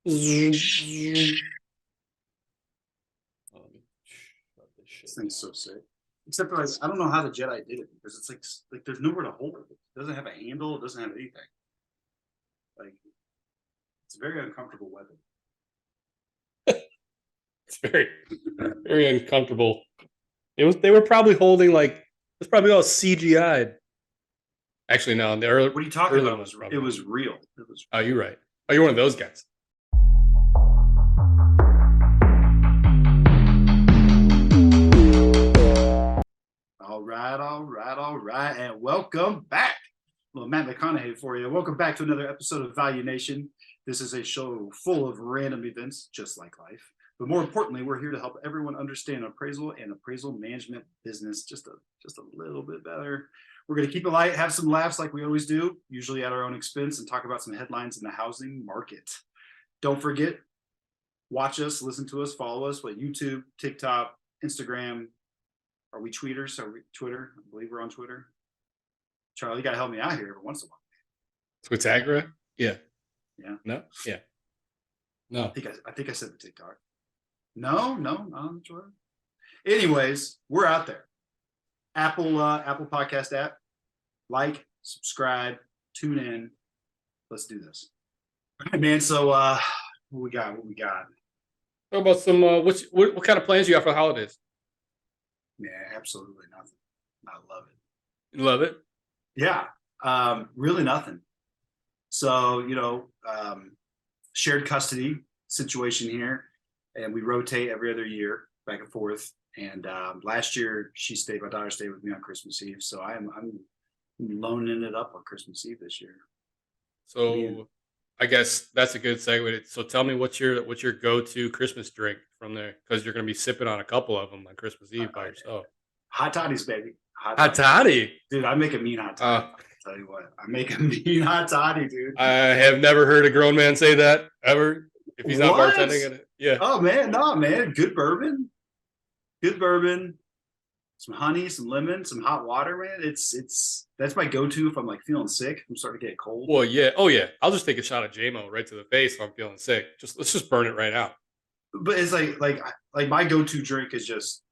This thing's so sick. Except for I don't know how the Jedi did it because it's like there's nowhere to hold it. It doesn't have a handle. It doesn't have anything. Like it's a very uncomfortable weapon. It's very uncomfortable. They were probably holding it's probably all CGI'd. Actually, no. The What are you talking about? It was real. It was. Oh, you're right. Oh, you're one of those guys. All right, and welcome back. Well, Matt McConaughey for you. Welcome back to another episode of Value Nation. This is a show full of random events, just like life. But more importantly, we're here to help everyone understand appraisal and appraisal management business just a little bit better. We're going to keep it light, have some laughs like we always do, usually at our own expense, and talk about some headlines in the housing market. Don't forget, watch us, listen to us, follow us with YouTube, TikTok, Instagram. Are we tweeters? Are we Twitter? I believe we're on Twitter. Charlie, you got to help me out here every once in a while. Twitagra? Yeah. Yeah. No? Yeah. No. I think I said the TikTok. No, not on Twitter. Anyways, we're out there. Apple Podcast app. Like, subscribe, tune in. Let's do this. All right, man. So what we got? How about some what kind of plans you got for the holidays? Yeah, absolutely nothing. I love it. You love it? Yeah. Really nothing. So, shared custody situation here, and we rotate every other year back and forth. And last year my daughter stayed with me on Christmas Eve. So I'm loaning it up on Christmas Eve this year. So I guess that's a good segue. So tell me what's your go-to Christmas drink from there? Because you're going to be sipping on a couple of them on Christmas Eve by yourself. Hot toddies, baby. Hot toddy? Dude, I make a mean hot toddy. I'll tell you what. I make a mean hot toddy, dude. I have never heard a grown man say that ever. If he's not bartending it. Yeah. Oh, man. No, man. Good bourbon. Some honey, some lemon, some hot water, man. That's my go-to if I'm like feeling sick. I'm starting to get cold. Well, yeah. Oh, yeah. I'll just take a shot of JMO right to the face if I'm feeling sick. Let's just burn it right out. But it's like my go-to drink is just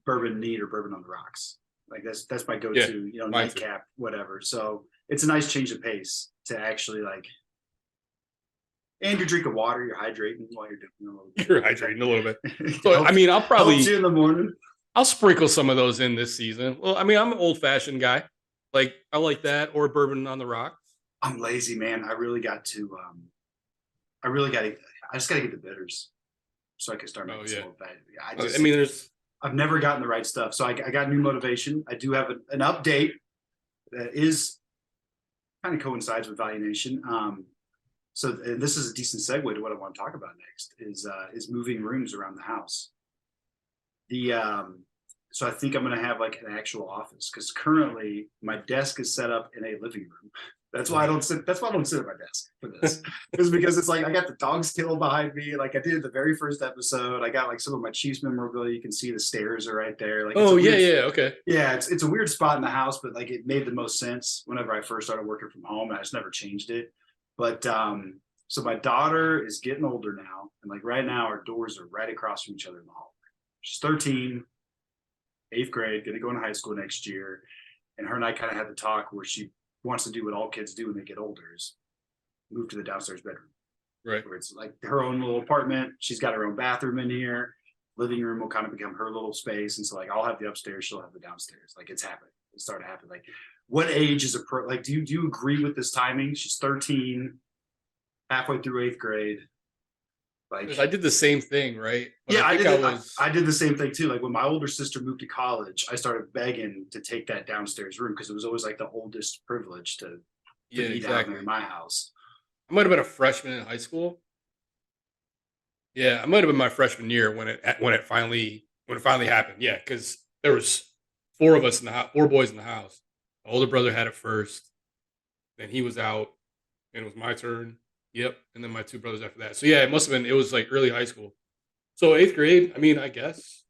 bourbon neat or bourbon on the rocks. Like that's my go-to, nightcap, whatever. So it's a nice change of pace to actually and you're drinking water, you're hydrating while you're doing You're hydrating a little bit. So I mean, I'll probably helps you in the morning. I'll sprinkle some of those in this season. Well, I mean, I'm an old-fashioned guy. Like I like that or bourbon on the rocks. I'm lazy, man. I just gotta get the bitters so I can start making some old fashioned. I've never gotten the right stuff. So I got new motivation. I do have an update that is kind of coincides with Value Nation. So this is a decent segue to what I want to talk about next is moving rooms around the house. So I think I'm going to have like an actual office because currently my desk is set up in a living room. That's why I don't sit at my desk for this. It's because it's like I got the dog's tail behind me. Like I did the very first episode. I got like some of my Chiefs memorabilia. You can see the stairs are right there. Like okay. Yeah, it's a weird spot in the house, but like it made the most sense whenever I first started working from home. And I just never changed it. But so my daughter is getting older now, and like right now our doors are right across from each other in the hallway. She's 13, 8th grade, going to go into high school next year. And her and I kind of had the talk where she wants to do what all kids do when they get older is move to the downstairs bedroom. Right. Where it's like her own little apartment. She's got her own bathroom in here. Living room will kind of become her little space. And so like I'll have the upstairs, she'll have the downstairs. Like it's happening. It's starting to happen. Like what age is do you agree with this timing? She's 13, halfway through 8th grade. Like I did the same thing, right? But yeah, I did the same thing too. Like when my older sister moved to college, I started begging to take that downstairs room because it was always like the oldest privilege to be down there in my house. I might have been a freshman in high school. Yeah, I might have been my freshman year when it finally happened. Yeah, because there was 4 of us in the house, 4 boys in the house. My older brother had it first, then he was out, and it was my turn. Yep, and then my 2 brothers after that. So yeah, it was like early high school. So 8th grade, I mean, I guess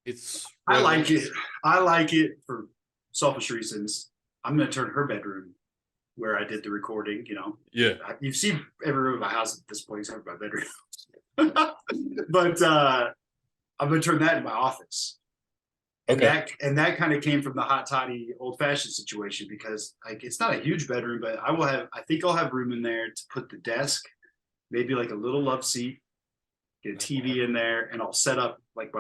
it's. I like it. I like it for selfish reasons. I'm going to turn her bedroom where I did the recording. Yeah. You've seen every room of my house at this point except my bedroom. But I'm gonna turn that in my office. And that kind of came from the hot toddy old fashioned situation, because like it's not a huge bedroom, but I think I'll have room in there to put the desk, maybe like a little love seat, get a TV in there, and I'll set up like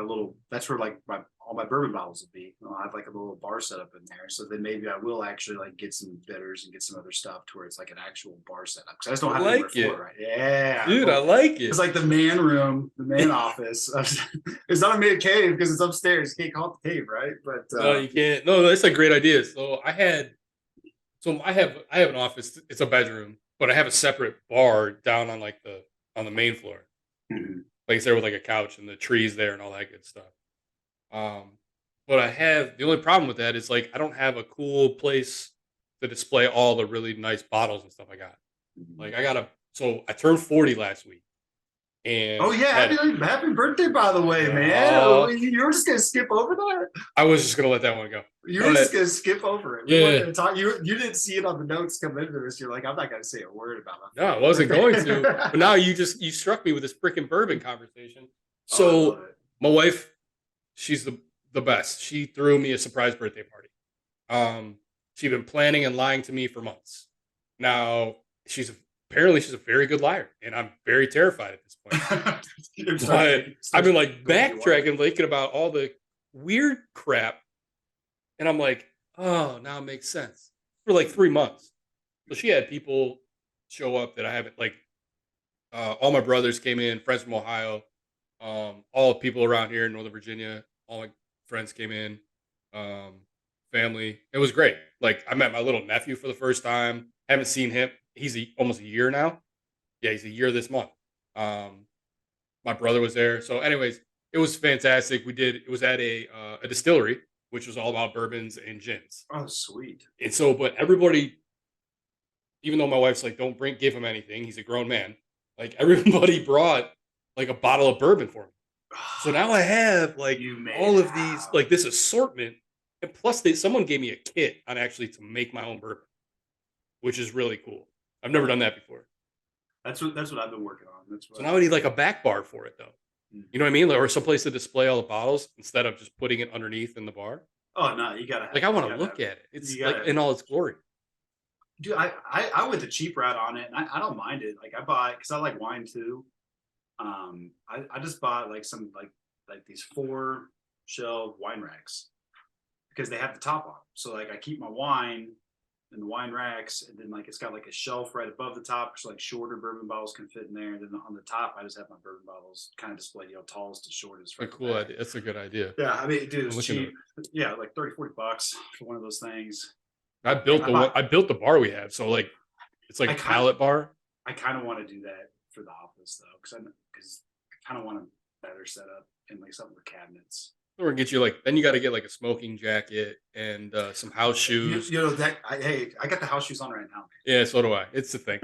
that's where like all my bourbon bottles will be. I'll have like a little bar set up in there. So then maybe I will actually like get some bitters and get some other stuff to where it's like an actual bar setup. Because I just don't have anywhere for it, right? Yeah. Dude, I like it. It's like the man room, the man office. It's not a man cave because it's upstairs. You can't call it the cave, right? But no, you can't. No, that's a great idea. So I have an office. It's a bedroom, but I have a separate bar down on on the main floor. Mm-hmm. Like it's there with like a couch and the trees there and all that good stuff. But the only problem with that is like I don't have a cool place to display all the really nice bottles and stuff I got. Like so I turned 40 last week. And oh yeah, happy birthday, by the way, man. You were just gonna skip over that? I was just gonna let that one go. You were just gonna skip over it. We weren't gonna talk. You didn't see it on the notes coming into this. You're like, I'm not gonna say a word about it. No, I wasn't going to. But now you struck me with this freaking bourbon conversation. So my wife, she's the best. She threw me a surprise birthday party. She'd been planning and lying to me for months. Now apparently she's a very good liar, and I'm very terrified at this point. But I've been like backtracking, thinking about all the weird crap, and I'm like, oh, now it makes sense. For like 3 months. So she had people show up that I haven't all my brothers came in, friends from Ohio, all people around here in Northern Virginia, all my friends came in, family. It was great. Like I met my little nephew for the first time. Haven't seen him. He's almost a year now. Yeah, he's a year this month. My brother was there. So, anyways, it was fantastic. It was at a distillery, which was all about bourbons and gins. Oh, sweet. And so, but everybody, even though my wife's like, don't give him anything. He's a grown man. Like everybody brought like a bottle of bourbon for me. So now I have like all of these, like this assortment. And plus someone gave me a kit on actually to make my own bourbon, which is really cool. I've never done that before. That's what I've been working on. So now I need like a back bar for it though. You know what I mean? Or someplace to display all the bottles instead of just putting it underneath in the bar. Oh no, you gotta I want to look at it. It's like in all its glory. Dude, I went the cheap route on it, and I don't mind it. Like I bought, because I like wine too. I just bought like some like these 4 shelf wine racks because they have the top on. So like I keep my wine in the wine racks, and then like it's got like a shelf right above the top, so like shorter bourbon bottles can fit in there. And then on the top, I just have my bourbon bottles kind of displayed, tallest to shortest. A cool idea. That's a good idea. Yeah, I mean, dude, it's cheap. Yeah, like $30-40 for one of those things. I built the bar we have, so like it's like a pallet bar. I kind of want to do that for the office though, because I kind of want a better setup and like something with cabinets. Or get you then you got to get like a smoking jacket and some house shoes. I got the house shoes on right now. Yeah, so do I. It's the thing.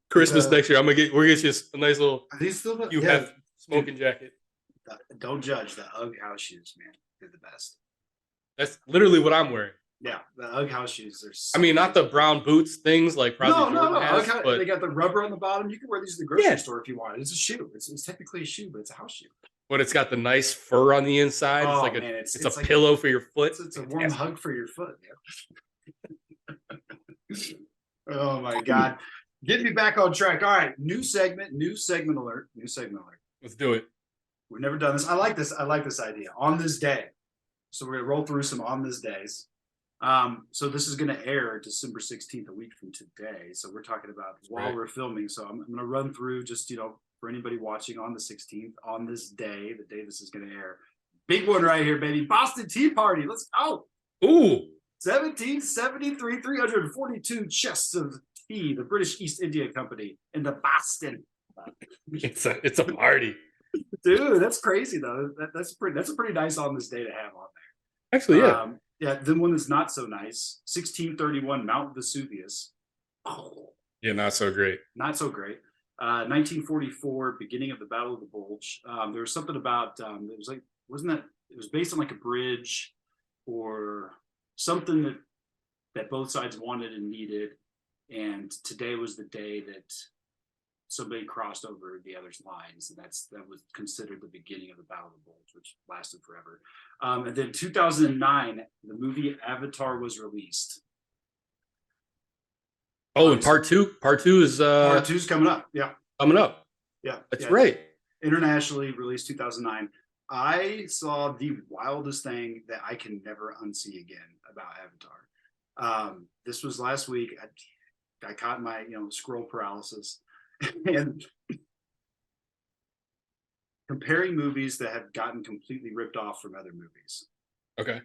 Christmas next year, we'll get you a nice little. Are these still have smoking jacket. Don't judge the UGG house shoes, man. They're the best. That's literally what I'm wearing. Yeah, the UGG house shoes are. So not the brown boots things like probably no. Has, but they got the rubber on the bottom. You can wear these to the grocery store if you want. It's a shoe. It's technically a shoe, but it's a house shoe. But it's got the nice fur on the inside. Oh, it's like man, it's a pillow for your foot. It's a warm hug for your foot. Yeah. Oh my God. Get me back on track. All right. New segment alert. Let's do it. We've never done this. I like this idea. On this day. So we're gonna roll through some on this days. So this is gonna air December 16th, a week from today. So we're talking about while we're filming. So I'm gonna run through just for anybody watching on the 16th, on this day, the day this is going to air. Big one right here, baby. Boston Tea Party. Let's go. Ooh. 1773, 342 chests of tea, the British East India Company in the Boston. It's a party. Dude, that's crazy, though. That's a pretty nice on this day to have on there. Actually, yeah. Yeah, then one that's not so nice. 1631, Mount Vesuvius. Oh. Yeah, not so great. Not so great. 1944, beginning of the Battle of the Bulge. There was something about it was like, wasn't that, it was based on like a bridge or something that that both sides wanted and needed. And today was the day that somebody crossed over the other's lines, and that was considered the beginning of the Battle of the Bulge, which lasted forever. And then 2009, the movie Avatar was released. Oh, and part two is Part two's coming up. Yeah, coming up. yeah, That's right. Internationally released 2009. I saw the wildest thing that I can never unsee again about Avatar. This was last week. I caught my scroll paralysis and comparing movies that have gotten completely ripped off from other movies. Okay.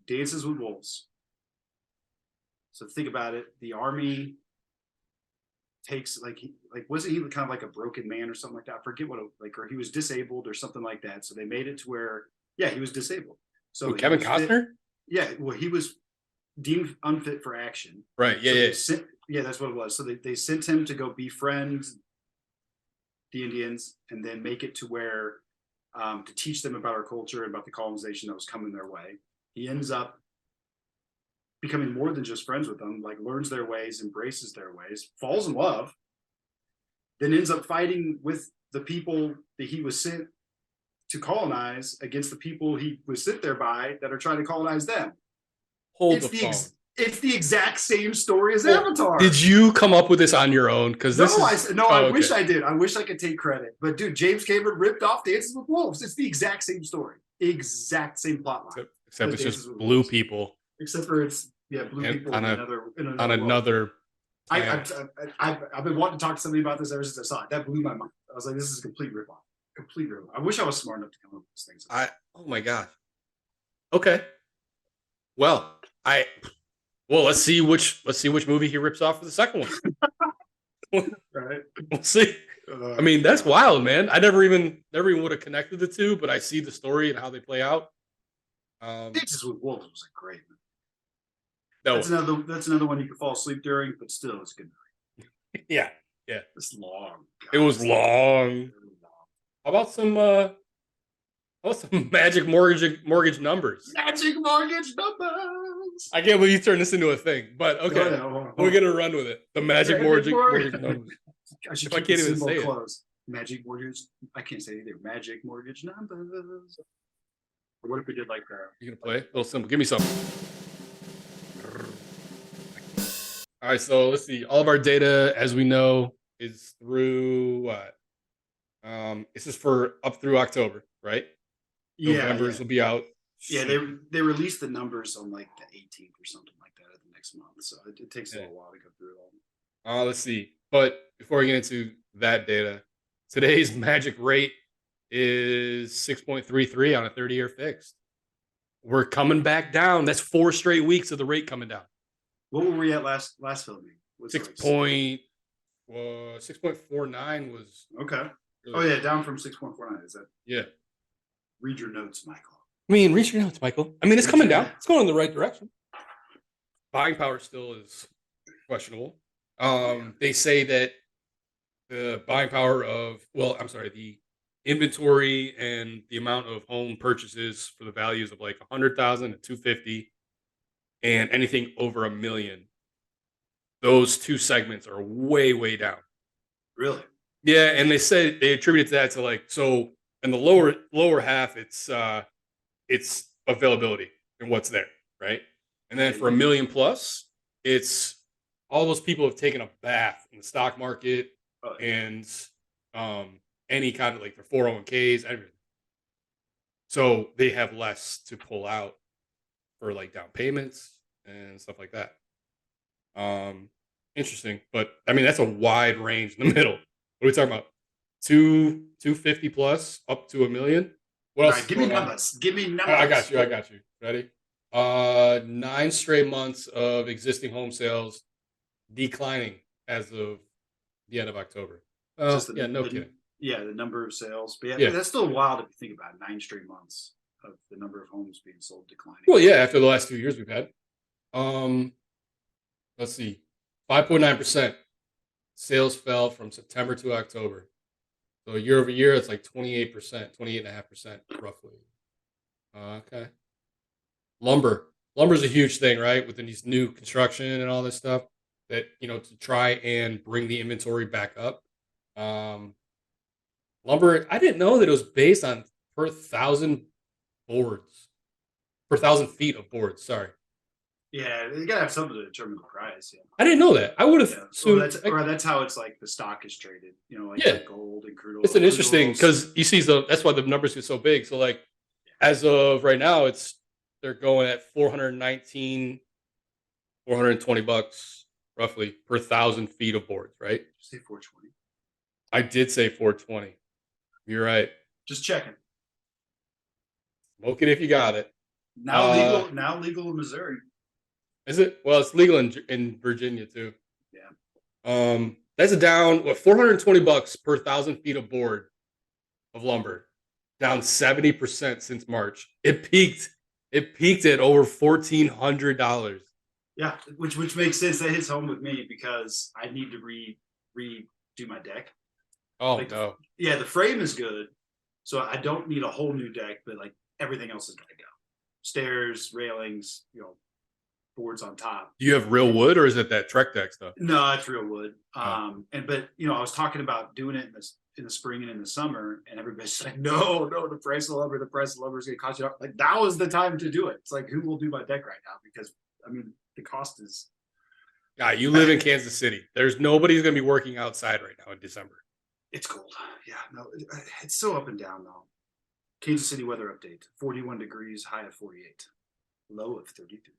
Dances with Wolves. So think about it. The army takes wasn't he kind of like a broken man or something like that? I forget what or he was disabled or something like that. So they made it to where he was disabled. So Kevin Costner? He was deemed unfit for action. Right. Yeah, so that's what it was. So they sent him to go befriend the Indians and then make it to where to teach them about our culture and about the colonization that was coming their way. He ends up becoming more than just friends with them, learns their ways, embraces their ways, falls in love, then ends up fighting with the people that he was sent to colonize against the people he was sent there by that are trying to colonize them. It's the exact same story as Avatar. Did you come up with this on your own? I wish I did. I wish I could take credit. But dude, James Cameron ripped off Dances with Wolves. It's the exact same story. Exact same plot line. Except it's just blue people. Except for it's blue people on another I've been wanting to talk to somebody about this ever since I saw it. That blew my mind. I was like, this is a complete ripoff. Complete ripoff. I wish I was smart enough to come up with these things. Oh my gosh. Okay. Well, let's see which movie he rips off for the second one. Right. We'll see. I mean, that's wild, man. I never even would have connected the two, but I see the story and how they play out. Dances with Wolves was a great movie. That's another one you could fall asleep during, but still, it's a good movie. Yeah. It's long. God, it was long. How about some magic mortgage numbers? Magic mortgage numbers. I can't believe you turned this into a thing, but okay, we're gonna run with it. The magic mortgage numbers. If I can't even say it. Magic mortgage. I can't say it either. Magic mortgage numbers. Or what if we did like that? You gonna play? A little simple. Give me some. All right, so let's see. All of our data, as we know, is through what? This is for up through October, right? Numbers will be out. Yeah, they released the numbers on the 18th or something like that of the next month, so it takes a little while to go through it all. Let's see. But before we get into that data, today's magic rate is 6.33 on a 30-year fixed. We're coming back down. That's 4 straight weeks of the rate coming down. What were we at last filming? 6.49 was okay. Oh yeah, down from 6.49. Is that? Yeah. Read your notes, Michael. Read your notes, Michael. It's coming down. It's going in the right direction. Buying power still is questionable. They say that the buying power the inventory and the amount of home purchases for the values of 100,000 to 250 and anything over $1 million, those two segments are way, way down. Really? Yeah, and they say they attribute that to so in the lower half, it's availability and what's there, right? And then for $1 million plus, it's all those people have taken a bath in the stock market and any kind of their 401ks, everything. So they have less to pull out for down payments and stuff like that. Interesting, but that's a wide range in the middle. What are we talking about? 250 plus up to $1 million. What else? Right, give me numbers. I got you. Ready? 9 straight months of existing home sales declining as of the end of October. No kidding. Yeah, the number of sales. But that's still wild if you think about it. 9 straight months of the number of homes being sold declining. Well, yeah, after the last 2 years we've had. Let's see. 5.9% sales fell from September to October. So year over year, it's 28%, 28.5% roughly. Okay. Lumber lumber's a huge thing, right? Within these new construction and all this stuff that, to try and bring the inventory back up. Um, Lumber, I didn't know that it was based on per thousand boards, per thousand feet of boards. Sorry. Yeah, you gotta have something to determine the price. Yeah. I didn't know that. I would have Yeah. Well, assumed, that's how it's like the stock is traded. yeah, Like gold and crude it's oil. an Crude interesting oils. because you see that's why the numbers get so big. So like as of right now, they're going at 419, $420 roughly per thousand feet of boards, right? Say 420. I did say 420. You're right. Just checking. Smoke it if you got it. Now legal. Now legal in Missouri. Is it? Well, it's legal in Virginia too. Yeah. That's a down $420 per thousand feet of board of lumber, down 70% since March. It peaked. It peaked at over $1,400. Yeah, which makes sense. That hits home with me because I need to redo my deck. Oh Like, no. Yeah, the frame is good, so I don't need a whole new deck, but like everything else is gotta go. Stairs, railings, boards on top. Do you have real wood or is it that Trek deck stuff? No, it's real wood. Oh. But I was talking about doing it in the spring and in the summer, and everybody's like, no, the price of lumber is gonna cost you out. Like that was the time to do it. It's like who will do my deck right now? Because I mean the cost is. Yeah, you live in Kansas City. There's nobody's gonna be working outside right now in December. It's cold. Yeah, no, it's so up and down though. Kansas City weather update: 41 degrees, high of 48, low of 32.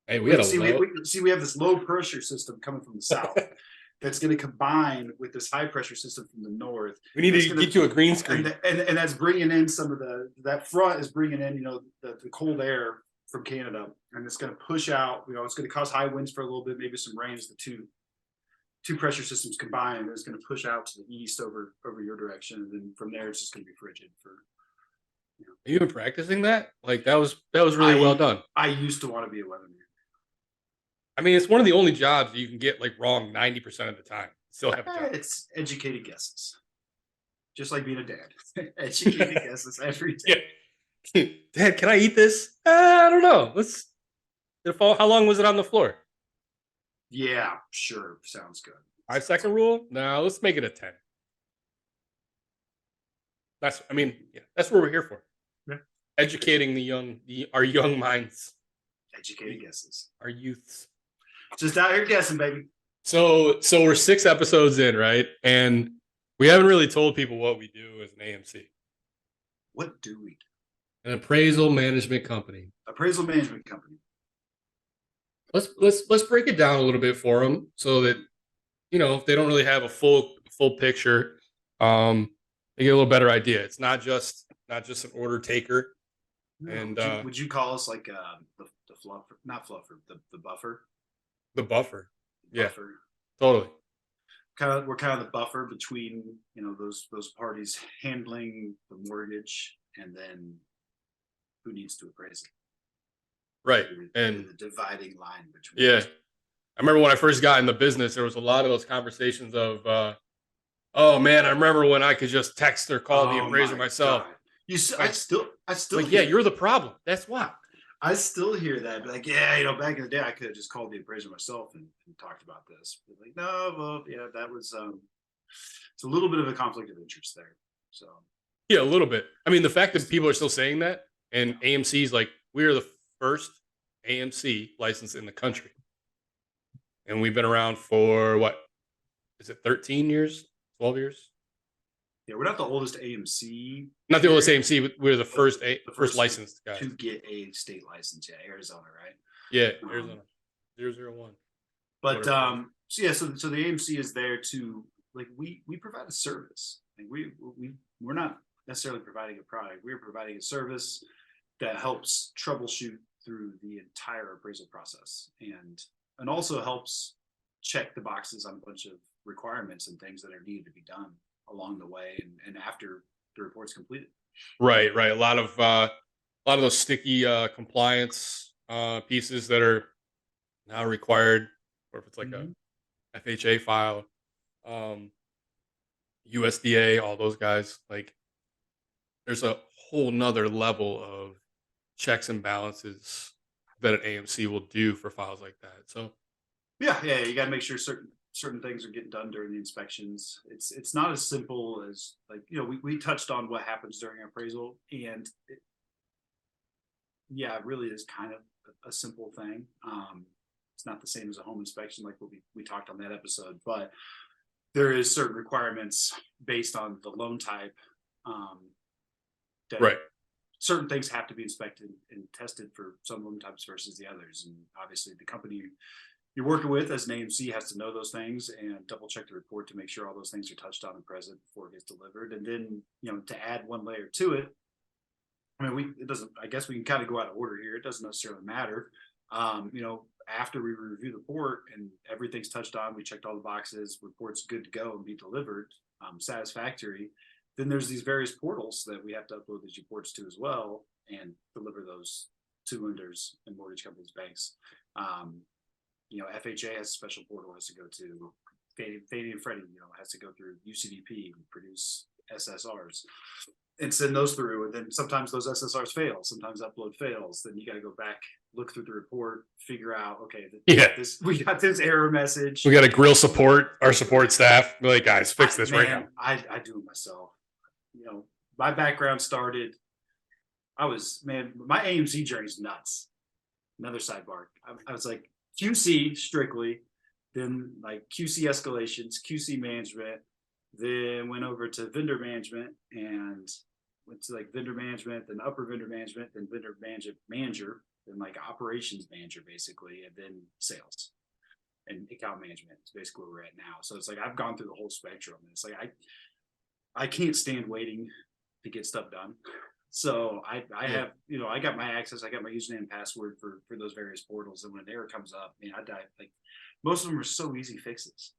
Hey, we had a low. We have this low pressure system coming from the south that's going to combine with this high pressure system from the north. We need to get you a green screen, and that's bringing in some of that front is bringing in the cold air from Canada, and it's going to push out. It's going to cause high winds for a little bit, maybe some rains. The two pressure systems combined, and it's going to push out to the east over your direction, and then from there it's just going to be frigid for. Are you even practicing that? Like that was really well done. I used to want to be a weatherman. I mean, it's one of the only jobs you can get like wrong 90% of the time. Still have a job. It's educated guesses, just like being a dad. Educated guesses every day. Yeah. Dad, can I eat this? I don't know. How long was it on the floor? Yeah, sure. Sounds good. 5-second rule? No, let's make it a 10. That's what we're here for. Yeah. Educating our young minds. Educated guesses. Our youths. Just out here guessing, baby. So we're 6 episodes in, right? And we haven't really told people what we do as an AMC. What do we do? An appraisal management company. Appraisal management company. Let's break it down a little bit for them so that if they don't really have a full picture, they get a little better idea. It's not just an order taker. No, And would you call us like the fluffer, not fluffer, the buffer? The buffer. Yeah, Buffer. totally. We're kind of the buffer between those parties handling the mortgage and then who needs to appraise it. Right. And the dividing line between. Yeah. I remember when I first got in the business, there was a lot of those conversations of, oh man, I remember when I could just text or call the appraiser myself. God. I still like, yeah, you're the problem. That's why. I still hear that, like, yeah, back in the day, I could have just called the appraiser myself and talked about this. But like, no, well, yeah, that was it's a little bit of a conflict of interest there. So yeah, a little bit. I mean, the fact that people are still saying that, and AMC's like, we're the first AMC license in the country, and we've been around for what is it, 13 years, 12 years? Yeah, we're not the oldest AMC. Not the oldest AMC, but we're the first licensed guy to get a state license. Yeah, Arizona, right? Yeah, Arizona, 001. But so the AMC is there to, like, we provide a service. Like we're not necessarily providing a product. We're providing a service that helps troubleshoot through the entire appraisal process, and also helps check the boxes on a bunch of requirements and things that are needed to be done along the way and after the report's completed. Right. A lot of those sticky compliance pieces that are now required, or if it's like a FHA file, USDA, all those guys. Like, there's a whole nother level of checks and balances that an AMC will do for files like that. So Yeah, yeah, you got to make sure certain things are getting done during the inspections. It's not as simple as, like, we touched on what happens during appraisal, and yeah, it really is kind of a simple thing. It's not the same as a home inspection like what we talked on that episode, but there is certain requirements based on the loan type, that right. certain things have to be inspected and tested for some loan types versus the others. And obviously the company you're working with as an AMC has to know those things and double check the report to make sure all those things are touched on and present before it gets delivered. And then, to add one layer to it, I mean, it doesn't, I guess we can kind of go out of order here. It doesn't necessarily matter. After we review the report and everything's touched on, we checked all the boxes, report's good to go and be delivered, satisfactory. Then there's these various portals that we have to upload these reports to as well and deliver those to lenders and mortgage companies, banks. FHA has a special portal, has to go to Fannie and Freddie, has to go through UCDP and produce SSRs and send those through. And then sometimes those SSRs fail, sometimes upload fails. Then you got to go back, look through the report, figure out, okay, we got this error message. We got to grill our support staff. Be like, guys, fix this right now. I do it myself. My background started, my AMC journey's nuts. Another sidebar. I was like QC strictly, then like QC escalations, QC management, then went over to vendor management and went to like vendor management, then upper vendor management, then vendor manager, then like operations manager basically, and then sales and account management is basically where we're at now. So it's like I've gone through the whole spectrum, and it's like I can't stand waiting to get stuff done. So I have, I got my access, I got my username and password for those various portals. And when an error comes up, I die. Like most of them are so easy fixes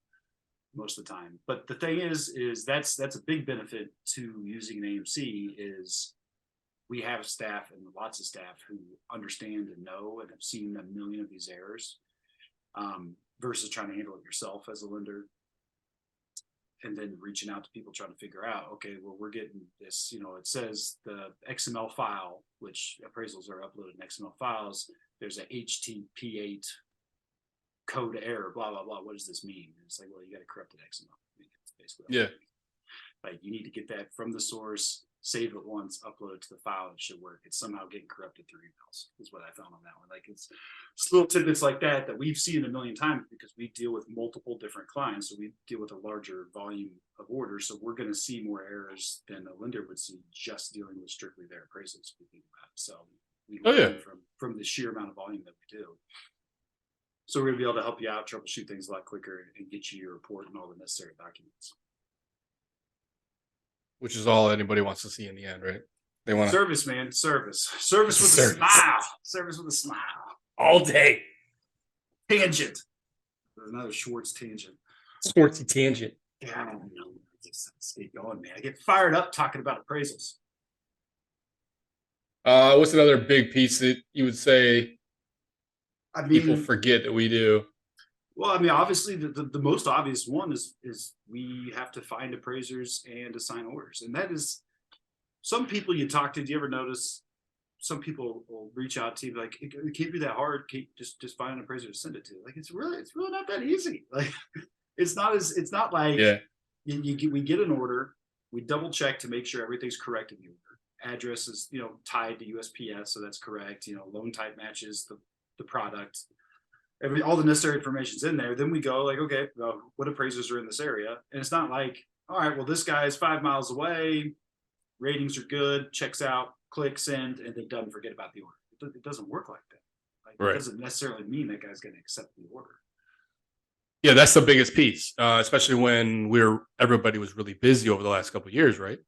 most of the time. But the thing is that's a big benefit to using an AMC is we have staff and lots of staff who understand and know and have seen a million of these errors, versus trying to handle it yourself as a lender. And then reaching out to people trying to figure out, okay, well, we're getting this, it says the XML file, which appraisals are uploaded in XML files. There's a HTTP8 code error, blah, blah, blah. What does this mean? And it's like, well, you got a corrupted XML. It's basically like you need to get that from the source, save it once, upload it to the file, it should work. It's somehow getting corrupted through emails is what I found on that one. Like it's little tidbits like that we've seen a million times because we deal with multiple different clients. So we deal with a larger volume of orders. So we're going to see more errors than a lender would see just dealing with strictly their appraisals. So we learn from the sheer amount of volume that we do. So we're going to be able to help you out, troubleshoot things a lot quicker and get you your report and all the necessary documents. Which is all anybody wants to see in the end, right? They want service, man. Service with a smile. Service with a smile. All day. Tangent. There's another Schwartz tangent. Schwartzy tangent. Yeah, I don't know. Let's get going, man. I get fired up talking about appraisals. What's another big piece that you would say people forget that we do? Well, obviously the most obvious one is we have to find appraisers and assign orders. And that is, some people you talk to, do you ever notice some people will reach out to you like, it can't be that hard, just find an appraiser to send it to. Like it's really not that easy. Like it's not like we get an order, we double check to make sure everything's correct in the order. Address is tied to USPS, so that's correct. Loan type matches the product. All the necessary information's in there. Then we go like, okay, well, what appraisers are in this area? And it's not like, all right, well, this guy is 5 miles away, ratings are good, checks out, click send, and then done, forget about the order. It doesn't work like that. It doesn't necessarily mean that guy's going to accept the order. Yeah, that's the biggest piece, especially when everybody was really busy over the last couple of years, right?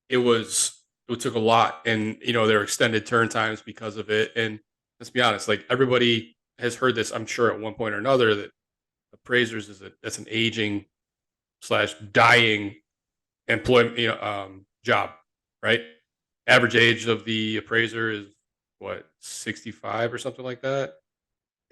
It took a lot, and there were extended turn times because of it. And let's be honest, like everybody has heard this, I'm sure, at one point or another, that appraisers that's an aging / dying employment job, right? Average age of the appraiser is what, 65 or something like that.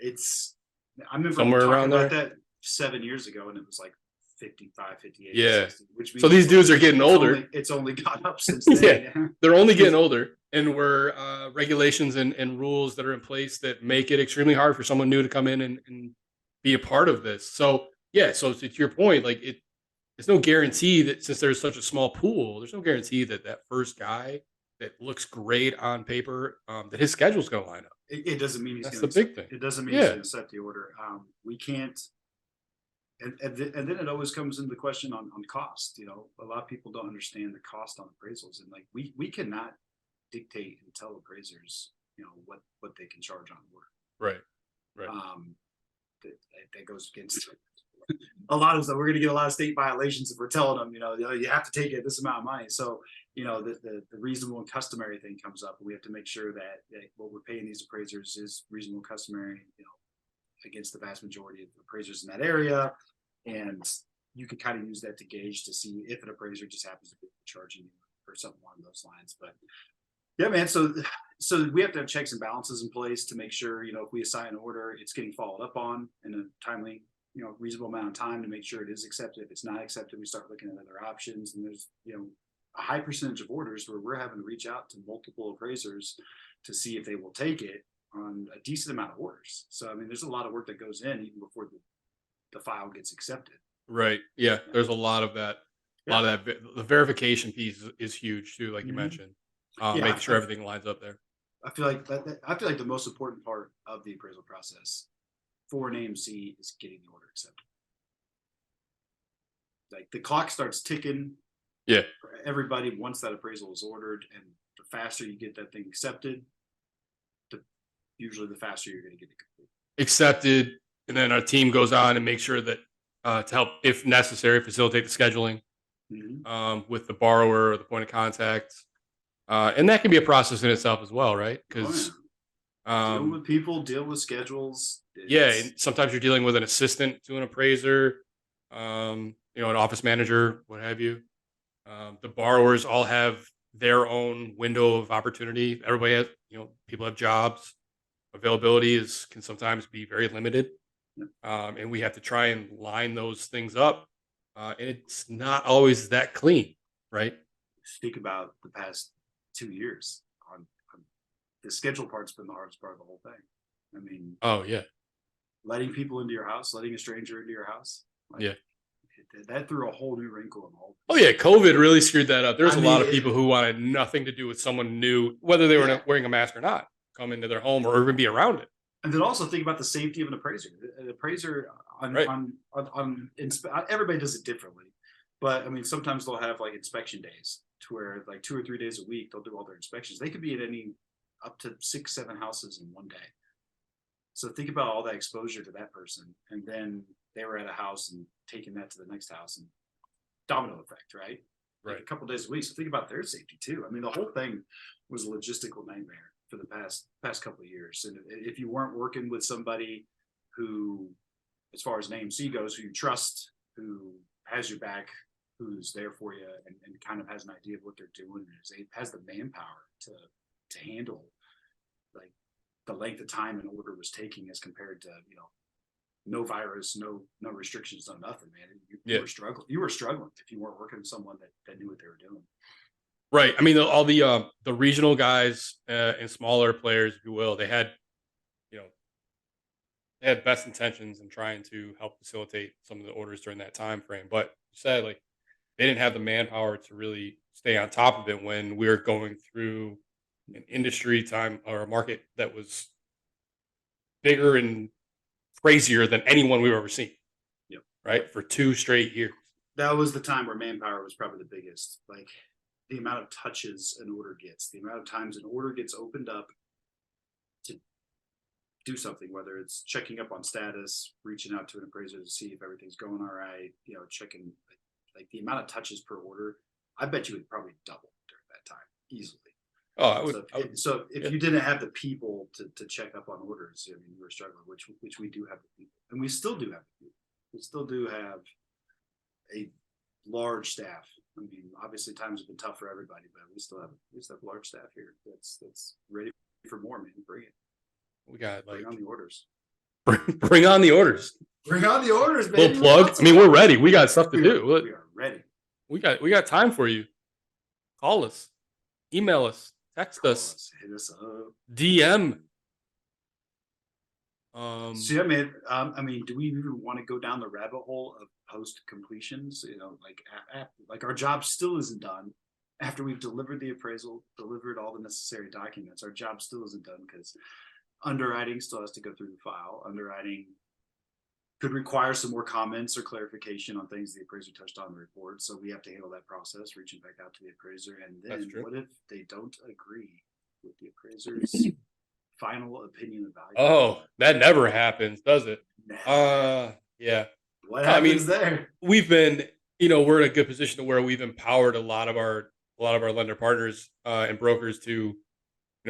I remember somewhere talking around about there. that 7 years ago, and it was like 55, 58. Yeah. 60, which means so these dudes are getting older. It's only gone up since then. Yeah, they're only getting older. and we're regulations and rules that are in place that make it extremely hard for someone new to come in and be a part of this. So yeah, so to your point, like there's no guarantee that since there's such a small pool, there's no guarantee that that first guy that looks great on paper, that his schedule's going to line up. It doesn't mean he's That's going the to accept. big thing. It doesn't mean he's Yeah, going to accept the order. We can't. And then it always comes into the question on cost. You know, a lot of people don't understand the cost on appraisals, and like we cannot dictate and tell appraisers, you know, what they can charge on order. right, right. That, that goes against a lot of stuff. We're going to get a lot of state violations if we're telling them, you know, you have to take it this amount of money. So, you know, the reasonable and customary thing comes up. We have to make sure that what we're paying these appraisers is reasonable, customary, you know, against the vast majority of appraisers in that area. And you can kind of use that to gauge to see if an appraiser just happens to be charging you or something along those lines. But yeah, man. So we have to have checks and balances in place to make sure, you know, if we assign an order, it's getting followed up on in a timely, you know, reasonable amount of time to make sure it is accepted. If it's not accepted, we start looking at other options. And there's, you know, a high percentage of orders where we're having to reach out to multiple appraisers to see if they will take it on a decent amount of orders. So I mean, there's a lot of work that goes in even before the file gets accepted. Right. Yeah. There's a lot of that. A lot of that. The verification piece is huge too, like you mentioned. Yeah, Making sure everything lines up there. I feel like I feel like the most important part of the appraisal process for an AMC is getting the order accepted. Like the clock starts ticking Yeah. for everybody once that appraisal is ordered, and the faster you get that thing accepted, usually the faster you're going to get it complete. Accepted, and then our team goes on and makes sure that to help, if necessary, facilitate the scheduling with the borrower or the point of contact, and that can be a process in itself as well, right? Because deal with people, deal with schedules. yeah, and sometimes you're dealing with an assistant to an appraiser, you know, an office manager, what have you. The borrowers all have their own window of opportunity. Everybody has, you know, people have jobs. Availability can sometimes be very limited, and we have to try and line those things up. And it's not always that clean, right? Think about the past 2 years on the schedule part's been the hardest part of the whole thing. I mean, oh yeah, letting people into your house, letting a stranger into your house, like, yeah. that threw a whole new wrinkle in the whole. Oh yeah, COVID really screwed that up. There's a lot of people who wanted nothing to do with someone new, whether they were wearing a mask or not, come into their home or even be around it. And then also think about the safety of an appraiser. An appraiser everybody does it differently, but I mean sometimes they'll have like inspection days to where like 2 or 3 days a week they'll do all their inspections. They could be at any up to 6, 7 houses in one day. So think about all that exposure to that person, and then they were at a house and taking that to the next house, and domino effect, right? Right. Like a couple days a week. So think about their safety too. I mean, the whole thing was a logistical nightmare for the past couple of years. And if you weren't working with somebody who, as far as an AMC goes, who you trust, who has your back, who's there for you, and kind of has an idea of what they're doing, and has the manpower to handle like the length of time an order was taking as compared to, you know, no virus, no restrictions, no nothing, man. You were struggling. You were struggling if you weren't working with someone that knew what they were doing. Right. I mean, all the regional guys and smaller players, if you will, they had, you know, they had best intentions in trying to help facilitate some of the orders during that time frame. But you said like they didn't have the manpower to really stay on top of it when we were going through an industry time or a market that was bigger and crazier than anyone we've ever seen. Yep. Right. For 2 straight years. That was the time where manpower was probably the biggest. Like the amount of touches an order gets, the amount of times an order gets opened up to do something, whether it's checking up on status, reaching out to an appraiser to see if everything's going all right, you know, checking like the amount of touches per order. I bet you would probably double during that time easily. Oh, I would. So if you didn't have the people to check up on orders, I mean, you were struggling, which we do have the people, and we still do have the people. We still do have a large staff. I mean, obviously times have been tough for everybody, but we still have a large staff here that's ready for more, man. Bring it. We got like bring on the orders. Bring on the orders. Bring on the orders, man. Little plug. I mean, we're ready. We got stuff to do. We are ready. We got time for you. Call us, email us, text Call us, us, hit us up. DM. So yeah, man. I mean, do we even want to go down the rabbit hole of post completions? You know, like our job still isn't done after we've delivered the appraisal, delivered all the necessary documents. Our job still isn't done because underwriting still has to go through the file. Underwriting could require some more comments or clarification on things the appraiser touched on in the report. So we have to handle that process, reaching back out to the appraiser. And then what if they don't agree with the appraiser's final opinion of value? Oh, that never happens, does it? Yeah. What happens there? We've been, we're in a good position to where we've empowered a lot of our lender partners and brokers to,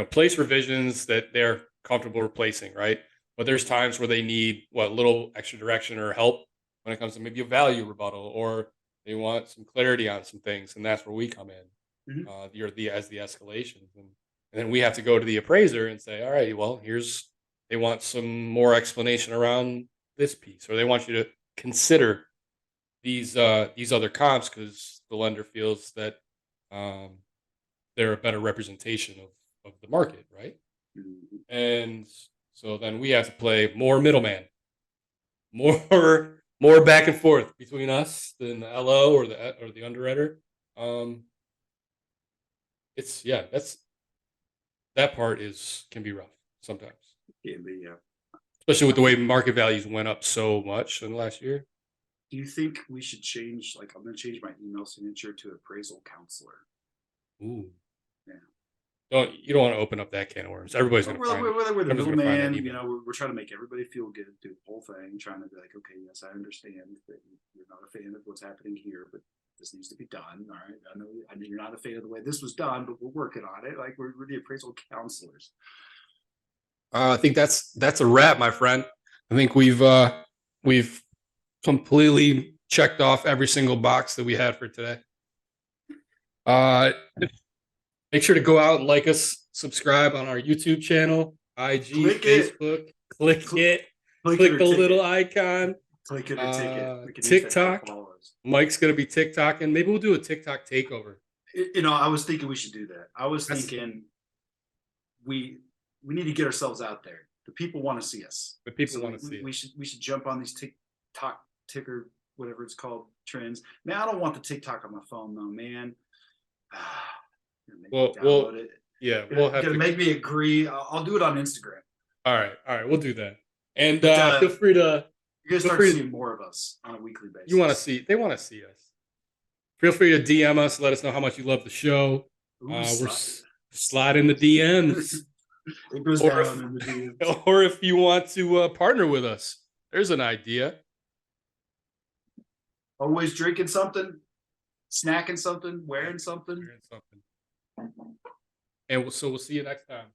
place revisions that they're comfortable replacing, right? But there's times where they need a little extra direction or help when it comes to maybe a value rebuttal, or they want some clarity on some things, and that's where we come in. You're as the escalations, and then we have to go to the appraiser and say, all right, well, they want some more explanation around this piece, or they want you to consider these other comps because the lender feels that they're a better representation of the market, right? And so then we have to play more middleman, more back and forth between us than the LO or the underwriter. That part can be rough sometimes. Can be, yeah. Especially with the way market values went up so much in the last year. Do you think we should change? Like, I'm going to change my email signature to appraisal counselor. Ooh. Yeah. You don't want to open up that can of worms. Everybody's going to find it. We're the Everybody's gonna find that middleman. email. We're trying to make everybody feel good, do the whole thing, trying to be like, okay, yes, I understand that you're not a fan of what's happening here, but this needs to be done. All right. I know you're not a fan of the way this was done, but we're working on it. Like, we're the appraisal counselors. I think that's a wrap, my friend. I think we've completely checked off every single box that we had for today. Make sure to go out and like us, subscribe on our YouTube channel, IG, Facebook. Click the little icon. Click it or ticket. TikTok. Mike's gonna be TikToking. Maybe we'll do a TikTok takeover. I was thinking we should do that. I was thinking we need to get ourselves out there. The people want to see us. The people want to see. We should jump on these TikTok ticker, whatever it's called, trends. Man, I don't want the TikTok on my phone though, man. We'll have to make me agree. I'll do it on Instagram. All right, we'll do that. And feel free to. You're gonna start seeing more of us on a weekly basis. They want to see us. Feel free to DM us. Let us know how much you love the show. We're sliding the DMs. It goes down in the DMs. Or if you want to partner with us, there's an idea. Always drinking something, snacking something, wearing something. And so we'll see you next time.